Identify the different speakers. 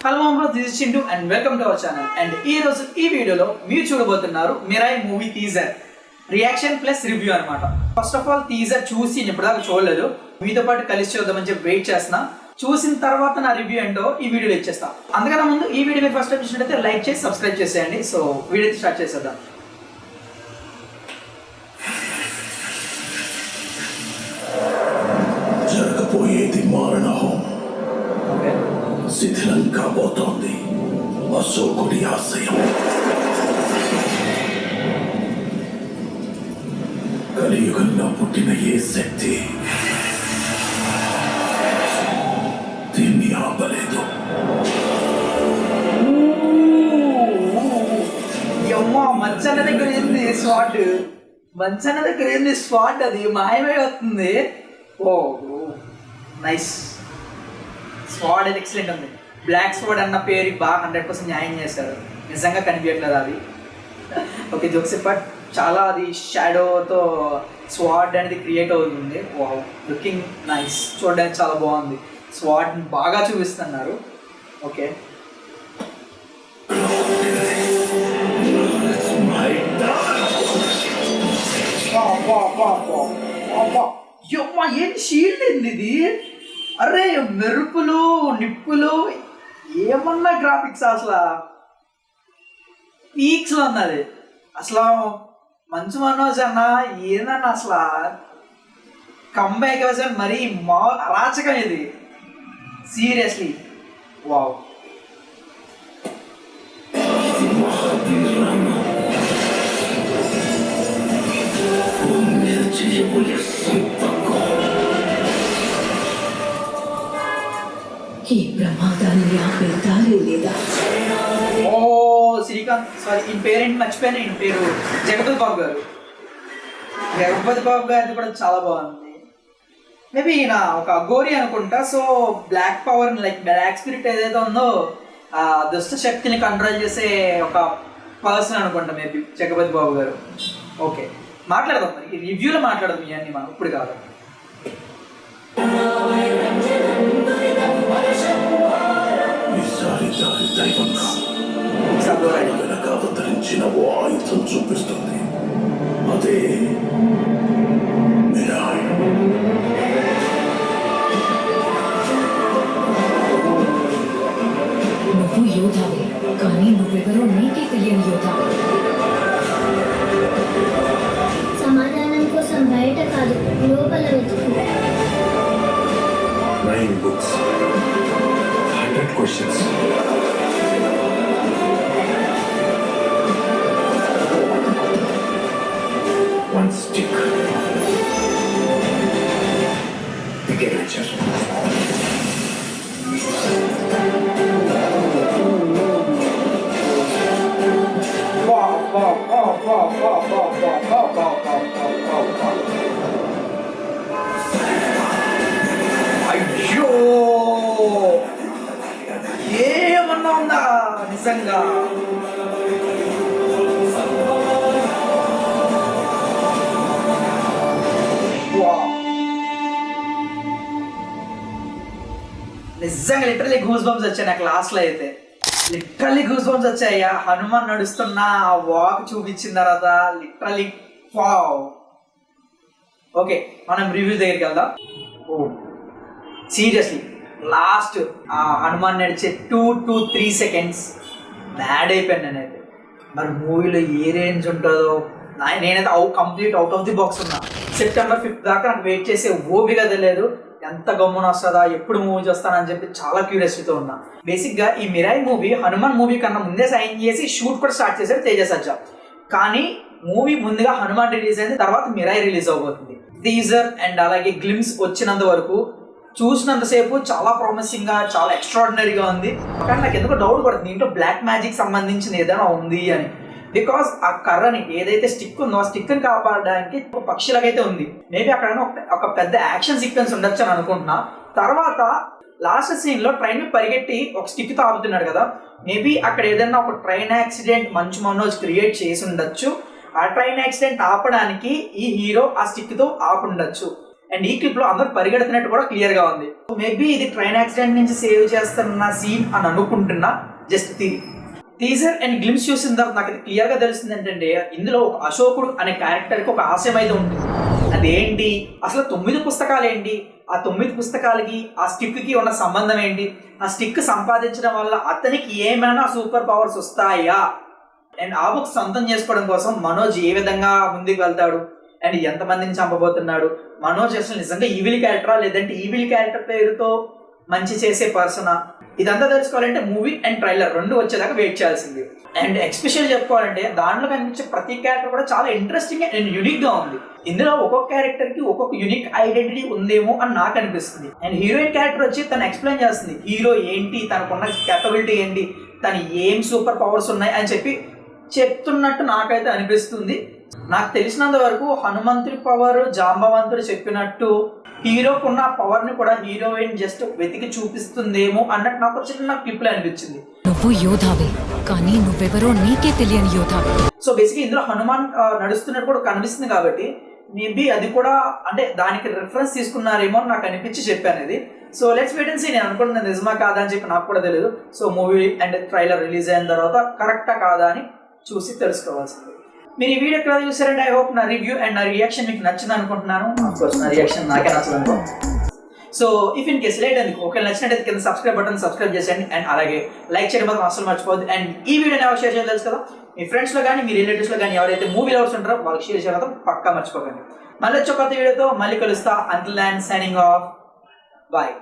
Speaker 1: Hello మామ్రోస్, this is Chintu and welcome to our channel. And ఈ రోజు ఈ వీడియోలో మీరు చూడబోతున్నారు Mirai movie teaser reaction plus review అనమాట. ఫస్ట్ ఆఫ్ ఆల్ టీజర్ చూసి ఇప్పటిదాకా చూడలేదు, మీతో పాటు కలిసి చూద్దామని చెప్పి వెయిట్ చేస్తున్నా. చూసిన తర్వాత నా రివ్యూ ఏంటో ఈ వీడియోలో ఇచ్చేస్తా. అందుకన్నా ముందు ఈ వీడియో మీరు ఫస్ట్ టైం చూసినట్టయితే లైక్ చేసి సబ్స్క్రైబ్ చేసేయండి. సో వీడియో స్టార్ట్ చేసేద్దాం.
Speaker 2: జరగబోయేది మారణ హోమం. శిథిలం కాబోతోంది అశోకుడి ఆశయం. కలియుగంలో పుట్టిన ఏ శక్తి దీన్ని ఆపలేదు.
Speaker 1: మంచన్న దగ్గర ఏంది స్వాట్, మంచన్న దగ్గర ఏంది స్వాట్, అది మాయమై వస్తుంది. ఓ నైస్. స్వాడ్ అయితే ఎక్సలెంట్ ఉంది. బ్లాక్ స్వాడ్ అన్న పేరు బాగా 100% న్యాయం చేశారు. నిజంగా కనిపించట్లేదు అది. ఓకే, జోక్స్ బట్ చాలా అది షాడోతో స్వాడ్ అనేది క్రియేట్ అవుతుంది. వావ్, లుకింగ్ నైస్, చూడడానికి చాలా బాగుంది. స్వాడ్ని బాగా చూపిస్తున్నారు. ఓకే, ఏంటి షీల్డ్ ఏంది ఇది? అరే మెరుపులు నిప్పులు ఏమన్నా గ్రాఫిక్స్ అసలు పీక్స్లో ఉన్నది. అసలు మంచు మనోజ్ అన్న ఏందన్న అసలు కంబ్యాక్ అసలు మరీ అరాచకం ఇది. Seriously wow.
Speaker 3: ఈ ప్రమాదాన్ని ఆపే దారి లేదా?
Speaker 1: ఓ శ్రీకాంత్, సారీ ఈయన పేరేంటి మర్చిపోయాను. ఈయన పేరు జగపతి బాబు గారు. జగపతి బాబు గారిది కూడా చాలా బాగుంది. మేబీ ఈయన ఒక అఘోరి అనుకుంటా. So black power like black spirit ఏదైతే ఉందో ఆ దుష్ట శక్తిని కంట్రోల్ చేసే ఒక పర్సన్ అనుకుంటా మేబీ జగపతి బాబు గారు. ఓకే, మాట్లాడదాం మరి ఈ రివ్యూలో మాట్లాడదాం ఇవన్నీ మనం ఇప్పుడు కాదు.
Speaker 2: ఈసారి దారి దైవంగా వెనక అవతరించిన ఓ ఆయుధం చూపిస్తుంది. అదే మిరాయి.
Speaker 3: నువ్వు యోధావే, కానీ నువ్వెవరో నీకే తెలియని యోధావే.
Speaker 4: సమాధానం కోసం బయట కాదు, లోపల వెతుకు.
Speaker 2: 9 books, 100 questions. One stick. Big adventure.
Speaker 1: అయ్యో ఏమన్నా ఉందా నిజంగా? నిజంగా లిటరలీ గూస్ బంప్స్ వచ్చాయి నాకు. లాస్ట్లో అయితే లిటరలీ గూస్ బంప్స్ వచ్చాయ్యా. హనుమాన్ నడుస్తున్న ఆ వాక్ చూపించిన తర్వాత లిటరలీ వావ్. ఓకే, మనం రివ్యూ దగ్గరికి వెళ్దాం. ఓ సీరియస్లీ లాస్ట్ ఆ హనుమాన్ నడిచే 2 to 3 seconds బ్యాడ్ అయిపోయాను నేనైతే. మరి మూవీలో ఏ రేంజ్ ఉంటుందో నేనైతే complete out of the box ఉన్నా. September 5th దాకా నాకు వెయిట్ చేసే ఓపిక తెలియదు. ఎంత గమ్మున వస్తుందా, ఎప్పుడు మూవీ చూస్తానని చెప్పి చాలా క్యూరియాసిటీతో ఉన్నా. బేసిక్గా ఈ మిరాయి మూవీ హనుమాన్ మూవీ కన్నా ముందే సైన్ చేసి షూట్ కూడా స్టార్ట్ చేశాడు తేజ సజ్జా. కానీ మూవీ ముందుగా హనుమాన్ రిలీజ్ అయింది, తర్వాత మిరాయి రిలీజ్ అవబోతుంది. టీజర్ అండ్ అలాగే గ్లిమ్స్ వచ్చినంత వరకు చూసినంతసేపు చాలా ప్రామిసింగ్ గా, చాలా ఎక్స్ట్రాడినరీగా ఉంది. కానీ నాకు ఎందుకో డౌట్ పడుతుంది దీంట్లో బ్లాక్ మ్యాజిక్ సంబంధించిన ఏదైనా ఉంది అని. బికాస్ ఆ కర్రని ఏదైతే స్టిక్ ఉందో ఆ స్టిక్ ని కాపాడడానికి ఒక పక్షిలాగైతే ఉంది. మేబీ అక్కడ ఒక పెద్ద యాక్షన్ సీక్వెన్స్ ఉండొచ్చు అని అనుకుంటున్నా. తర్వాత లాస్ట్ సీన్ లో ట్రైన్ పరిగెట్టి ఒక స్టిక్ తో ఆపుతున్నాడు కదా, మేబీ అక్కడ ఏదైనా ఒక train accident Manchu Manoj create చేసి ఉండొచ్చు. ఆ ట్రైన్ యాక్సిడెంట్ ఆపడానికి ఈ హీరో ఆ స్టిక్ తో ఆపుండొచ్చు. అండ్ ఈ క్లిప్ లో అందరూ పరిగెడుతున్నట్టు కూడా క్లియర్ గా ఉంది. మేబీ ఇది ట్రైన్ యాక్సిడెంట్ నుంచి సేవ్ చేస్తున్న సీన్ అని అనుకుంటున్నా. జస్ట్ టీజర్ అండ్ గ్లిమ్స్ చూసిన తర్వాత నాకు క్లియర్ గా తెలుస్తుంది ఏంటంటే ఇందులో ఒక అశోకుడు అనే క్యారెక్టర్ కి ఒక ఆశయం అయితే ఉంటుంది. అదేంటి, అసలు 9 పుస్తకాలు ఏంటి, ఆ 9 పుస్తకాలకి ఆ స్టిక్ కి ఉన్న సంబంధం ఏంటి, ఆ స్టిక్ సంపాదించడం వల్ల అతనికి ఏమైనా సూపర్ పవర్స్ వస్తాయా, అండ్ ఆ బుక్ సొంతం చేసుకోవడం కోసం మనోజ్ ఏ విధంగా ముందుకు వెళ్తాడు, అండ్ ఎంతమందిని చంపబోతున్నాడు, మనోజ్ అసలు నిజంగా ఈవిల్ క్యారెక్టరా లేదంటే ఈవిల్ క్యారెక్టర్ పేరుతో మంచి చేసే పర్సనా, ఇదంతా తెలుసుకోవాలంటే మూవీ అండ్ ట్రైలర్ 2 వచ్చేదాకా వెయిట్ చేయాల్సింది. అండ్ ఎక్స్పెషల్ చెప్పుకోవాలంటే దాంట్లో కనిపించే ప్రతి క్యారెక్టర్ కూడా చాలా ఇంట్రెస్టింగ్ అండ్ యూనిక్ గా ఉంది. ఇందులో ఒక్కొక్క క్యారెక్టర్ కి ఒక్కొక్క యూనిక్ ఐడెంటిటీ ఉందేమో అని నాకు అనిపిస్తుంది. అండ్ హీరోయిన్ క్యారెక్టర్ వచ్చి తను ఎక్స్ప్లెయిన్ చేస్తుంది హీరో ఏంటి, తనకున్న కేపబిలిటీ ఏంటి, తను ఏం సూపర్ పవర్స్ ఉన్నాయి అని చెప్తున్నట్టు నాకైతే అనిపిస్తుంది. నాకు తెలిసినంత వరకు హనుమంతుడి పవర్ జాంబవంతుడు చెప్పినట్టు హీరోకున్న పవర్ ని కూడా హీరోయిన్ జస్ట్ వెతికి చూపిస్తుందేమో అన్నట్టు నాకు చిన్న క్లిప్ లో అనిపించింది.
Speaker 3: నువ్వు యోధావే కానీ నువ్వెవరో నీకే తెలియని యోధావే.
Speaker 1: సో బేసిక్గా ఇందులో హనుమాన్ నడుస్తున్నట్టు కూడా కనిపిస్తుంది కాబట్టి మేబీ అది కూడా అంటే దానికి రిఫరెన్స్ తీసుకున్నారేమో అని నాకు అనిపించి చెప్పాను ఇది. So let's wait and see. నేను అనుకుంటున్నాను నిజమా కాదా అని చెప్పి నాకు కూడా తెలియదు. So movie and trailer release అయిన తర్వాత కరెక్టా కాదా అని చూసి తెలుసుకోవాల్సింది. మీరు ఈ వీడియో ఎక్కడ చూసారంటే ఐ హోప్ నా రివ్యూ అండ్ నా రియాక్షన్ మీకు నచ్చింది అనుకుంటున్నాను. ఆఫ్కోర్స్ నా రియాక్షన్ నాకే నచ్చదు అనుకో. So if in case late అందుకు ఒకవేళ నచ్చినట్టయితే కింద సబ్స్క్రైబ్ బటన్ సబ్స్క్రైబ్ చేసేయండి అండ్ అలాగే లైక్ చేయడం మాత్రం అసలు మర్చిపోద్దు. అండ్ ఈ వీడియోని ఎవరు షేర్ చేయాలి తెలుసు కదా, మీ ఫ్రెండ్స్లో కానీ మీ రిలేటివ్స్లో కానీ ఎవరైతే మూవీ లవర్స్ ఉంటారో వాళ్ళకి షేర్ చేయడం పక్కా మర్చిపోకండి. మళ్ళీ వచ్చే కొత్త వీడియోతో మళ్ళీ కలుస్తా. Until then signing off, bye.